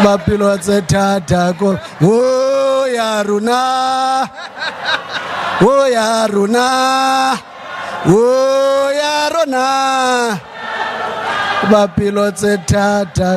Bapilo tata ko yaruna bapilo tata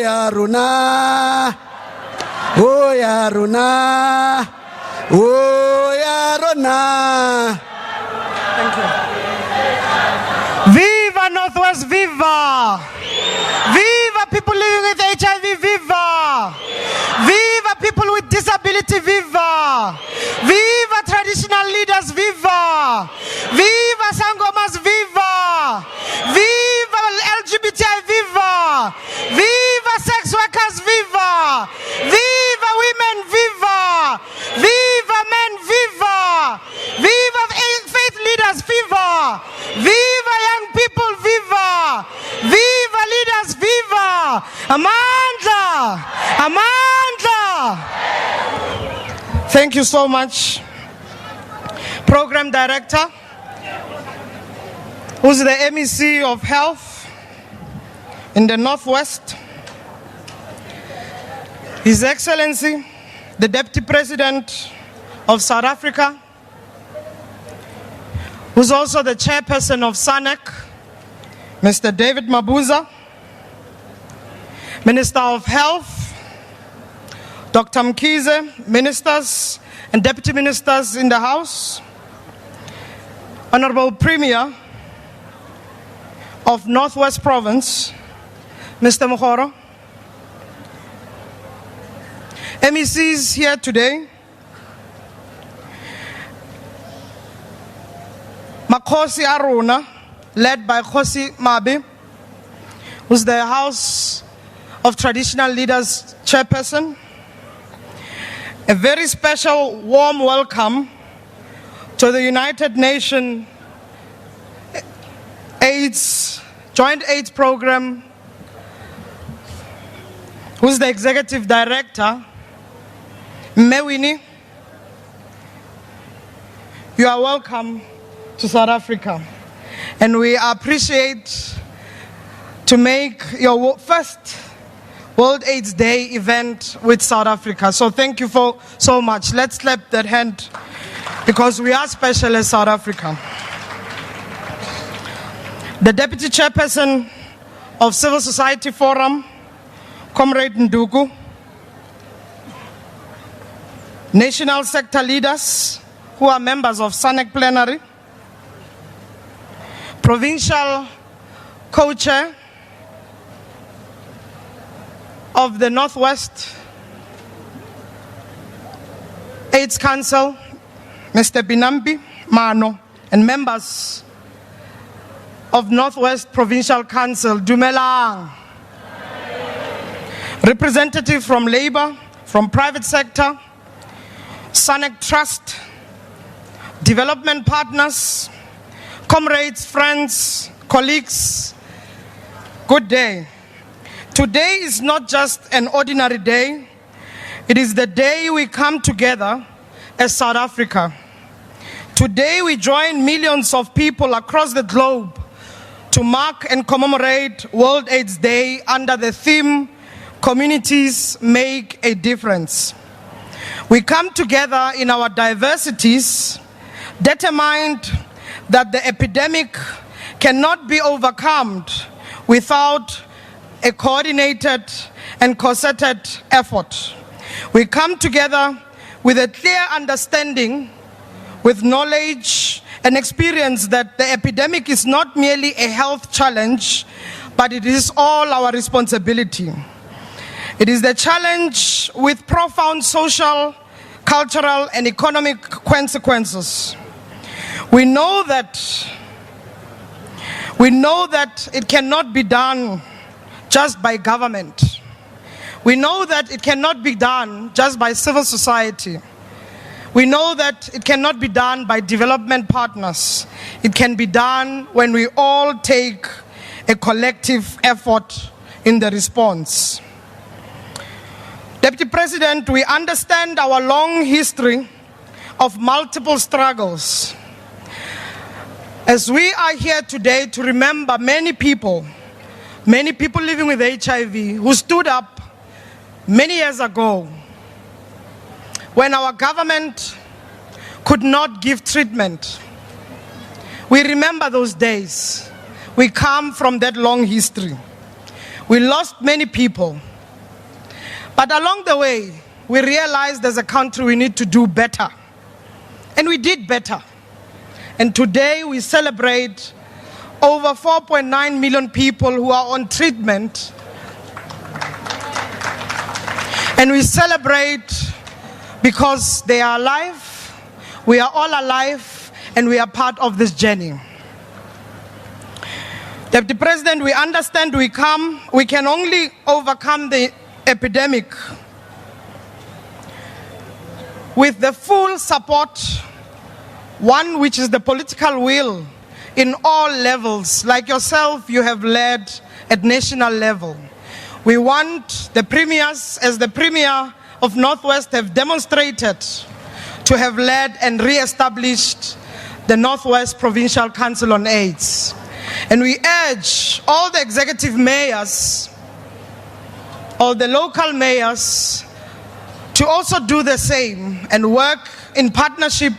yaruna Thank you. Viva Northwest, viva! Viva people living with HIV, viva! Viva people with disability, viva! Viva traditional leaders, viva! Viva Sangomas, viva! Viva LGBTI, viva! Viva sex workers, viva! Viva women, viva! Viva men, viva! Viva faith leaders, viva! Viva young people, viva! Viva leaders, viva! Amanda! Amanda! Thank you so much. Program Director, who's the MEC of Health in the Northwest, His Excellency, the Deputy President of South Africa, who's also the Chairperson of SANEC, Mr. David Mabuza, Minister of Health, Dr. Mkhize, Ministers and Deputy Ministers in the House, Honorable Premier of Northwest Province, Mr. Mokgoro, MECs here today, Makhosi Aruna, led by Khosi Mabi, who's the House of Traditional Leaders Chairperson. A very special warm welcome to the United Nations Joint AIDS Program, who's the Executive Director, Mewini. You are welcome to South Africa, and we appreciate to make your first World AIDS Day event with South Africa. So thank you so much. Let's clap that hand because we are special as South Africa. The Deputy Chairperson of Civil Society Forum, Comrade Nduku, National Sector Leaders who are members of SANEC Plenary, Provincial Co-Chair of the Northwest AIDS Council, Mr. Binambi Mano, and members of Northwest Provincial Council, Dumelang. Representative from Labour, from private sector, SANEC Trust, development partners, comrades, friends, colleagues, good day. Today is not just an ordinary day, it is the day we come together as South Africa. Today we join millions of people across the globe to mark and commemorate World AIDS Day under the theme, Communities Make a Difference. We come together in our diversities, determined that the epidemic cannot be overcome without a coordinated and concerted effort. We come together with a clear understanding, with knowledge and experience that the epidemic is not merely a health challenge, but it is all our responsibility. It is the challenge with profound social, cultural, and economic consequences. We know that it cannot be done just by government. We know that it cannot be done just by civil society. We know that it cannot be done by development partners. It can be done when we all take a collective effort in the response. Deputy President, we understand our long history of multiple struggles. As we are here today to remember many people living with HIV who stood up many years ago when our government could not give treatment. We remember those days. We come from that long history. We lost many people. But along the way, we realized as a country we need to do better. And we did better. And today we celebrate over 4.9 million people who are on treatment. And we celebrate because they are alive, we are all alive, and we are part of this journey. Deputy President, we understand we can only overcome the epidemic with the full support, one which is the political will in all levels. Like yourself, you have led at national level. We want the premiers, as the Premier of Northwest have demonstrated, to have led and re-established the Northwest Provincial Council on AIDS. And we urge all the executive mayors, all the local mayors, to also do the same and work in partnership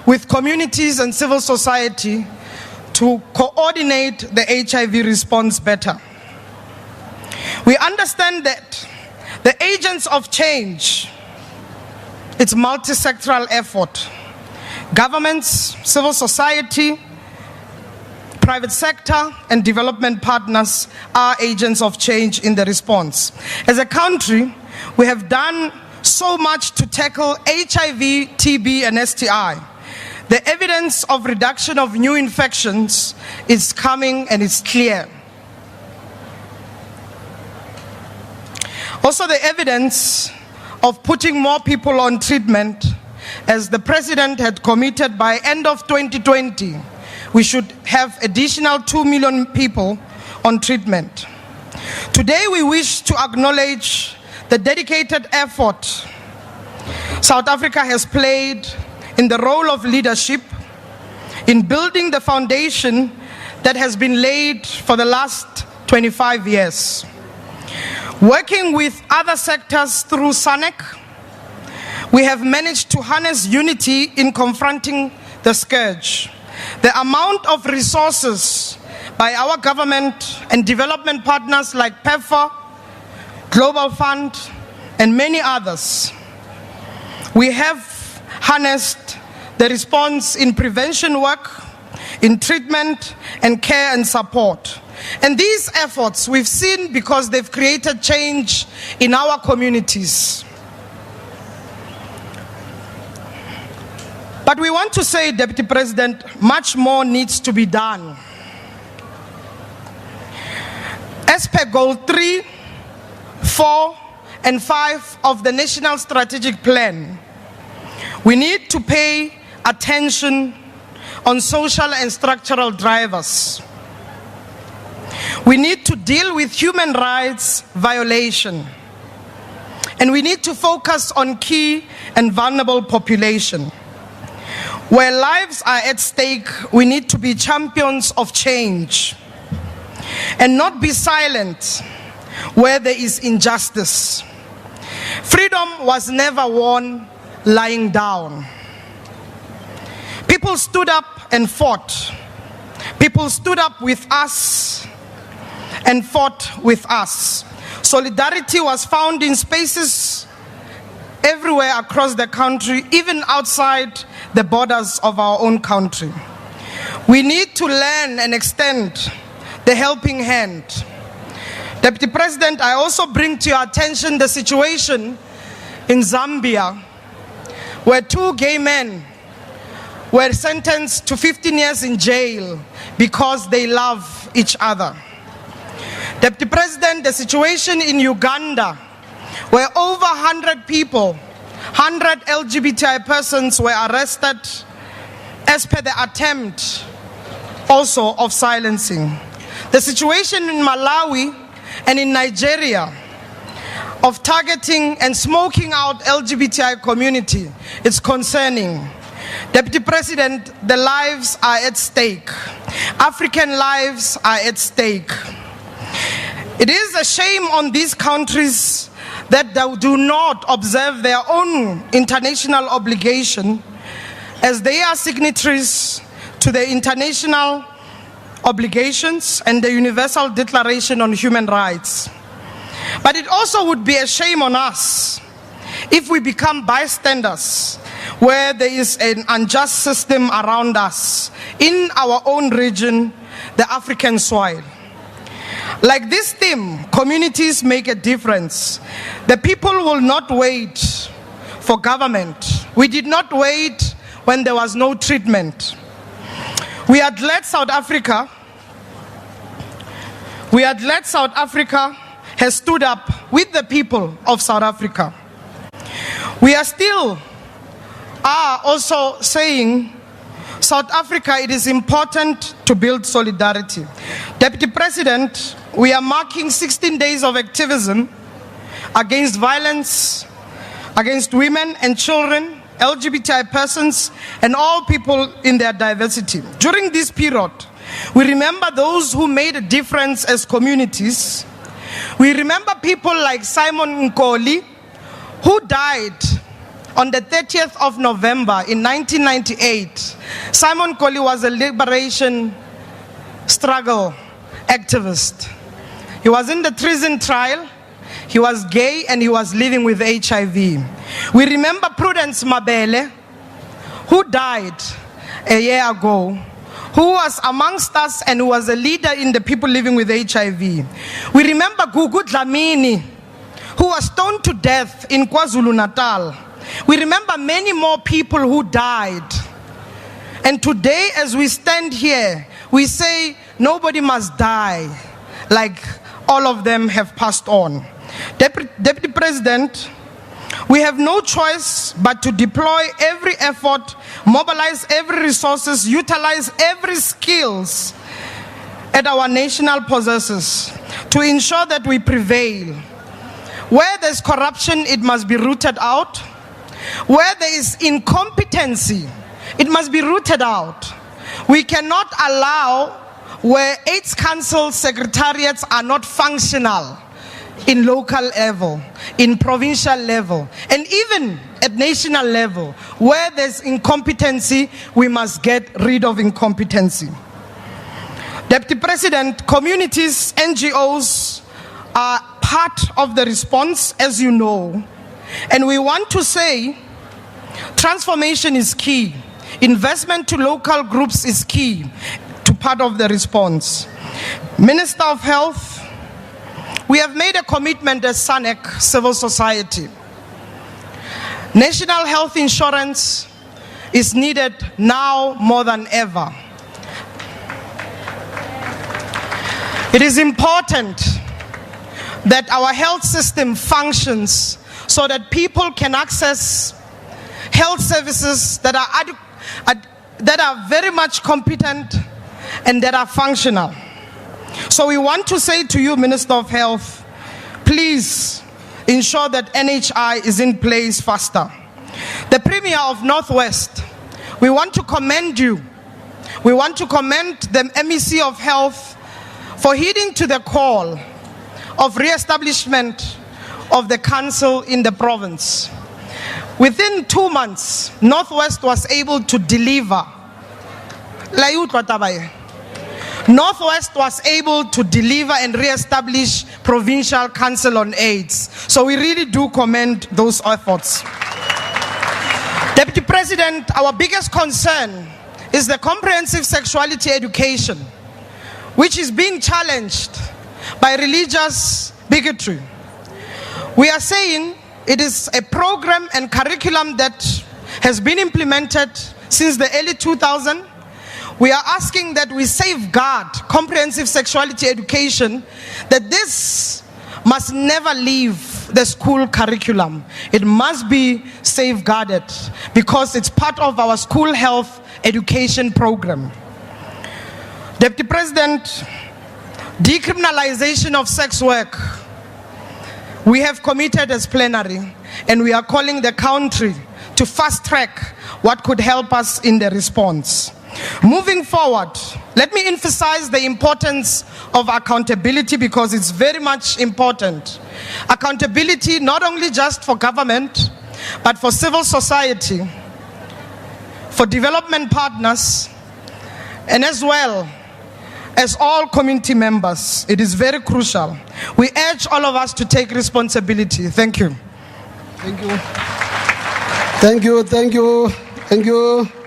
with communities and civil society to coordinate the HIV response better. We understand that the agents of change, it's multi-sectoral effort. Governments, civil society, private sector, and development partners are agents of change in the response. As a country, we have done so much to tackle HIV, TB, and STI. The evidence of reduction of new infections is coming and it's clear. Also, the evidence of putting more people on treatment, as the President had committed by end of 2020, we should have additional 2 million people on treatment. Today, we wish to acknowledge the dedicated effort South Africa has played in the role of leadership in building the foundation that has been laid for the last 25 years. Working with other sectors through SANEC, we have managed to harness unity in confronting the scourge. The amount of resources by our government and development partners like PEPFAR, Global Fund, and many others, we have harnessed the response in prevention work, in treatment and care and support. And these efforts we've seen because they've created change in our communities. But we want to say, Deputy President, much more needs to be done. As per Goal 3, 4, and 5 of the National Strategic Plan, we need to pay attention on social and structural drivers. We need to deal with human rights violation. And we need to focus on key and vulnerable population. Where lives are at stake, we need to be champions of change and not be silent where there is injustice. Freedom was never won lying down. People stood up and fought. People stood up with us and fought with us. Solidarity was found in spaces everywhere across the country, even outside the borders of our own country. We need to learn and extend the helping hand. Deputy President, I also bring to your attention the situation in Zambia, where 2 gay men were sentenced to 15 years in jail because they love each other. Deputy President, the situation in Uganda, where over 100 people, 100 LGBTI persons were arrested as per the attempt also of silencing. The situation in Malawi and in Nigeria of targeting and smoking out LGBTI community is concerning. Deputy President, the lives are at stake. African lives are at stake. It is a shame on these countries that they do not observe their own international obligation, as they are signatories to the international obligations and the Universal Declaration on Human Rights. But it also would be a shame on us if we become bystanders where there is an unjust system around us in our own region, the African soil. Like this theme, communities make a difference. The people will not wait for government. We did not wait when there was no treatment. We had led South Africa. Has stood up with the people of South Africa. We are also saying, South Africa, it is important to build solidarity. Deputy President, we are marking 16 days of activism against violence against women and children, LGBTI persons, and all people in their diversity. During this period, we remember those who made a difference as communities. We remember people like Simon Nkoli, who died on the 30th of November in 1998. Simon Nkoli was a liberation struggle activist. He was in the treason trial. He was gay and he was living with HIV. We remember Prudence Mabele, who died a year ago, who was amongst us and who was a leader in the people living with HIV. We remember Gugu Dlamini, who was stoned to death in KwaZulu-Natal. We remember many more people who died. And today, as we stand here, we say nobody must die, like all of them have passed on. Deputy President, we have no choice but to deploy every effort, mobilize every resources, utilize every skills at our national possesses to ensure that we prevail. Where there's corruption, it must be rooted out. Where there is incompetency, it must be rooted out. We cannot allow where AIDS Council secretariats are not functional in local level, in provincial level, and even at national level. Where there's incompetency, we must get rid of incompetency. Deputy President, communities, NGOs are part of the response, as you know. And we want to say transformation is key. Investment to local groups is key to part of the response. Minister of Health, we have made a commitment as SANEC, civil society. National health insurance is needed now more than ever. It is important that our health system functions so that people can access health services that are very much competent and that are functional. So we want to say to you, Minister of Health, please ensure that NHI is in place faster. The Premier of Northwest, we want to commend you. We want to commend the MEC of Health for heeding to the call of re-establishment of the council in the province. Within 2 months, Northwest was able to deliver. Northwest was able to deliver and re-establish Provincial Council on AIDS. So we really do commend those efforts. Deputy President, our biggest concern is the comprehensive sexuality education, which is being challenged by religious bigotry. We are saying it is a program and curriculum that has been implemented since the early 2000s. We are asking that we safeguard comprehensive sexuality education, that this must never leave the school curriculum. It must be safeguarded because it's part of our school health education program. Deputy President, decriminalization of sex work, we have committed as plenary, and we are calling the country to fast track what could help us in the response. Moving forward, let me emphasize the importance of accountability because it's very much important. Accountability not only just for government, but for civil society, for development partners, and as well as all community members. It is very crucial. We urge all of us to take responsibility. Thank you. Thank you. Thank you. Thank you. Thank you.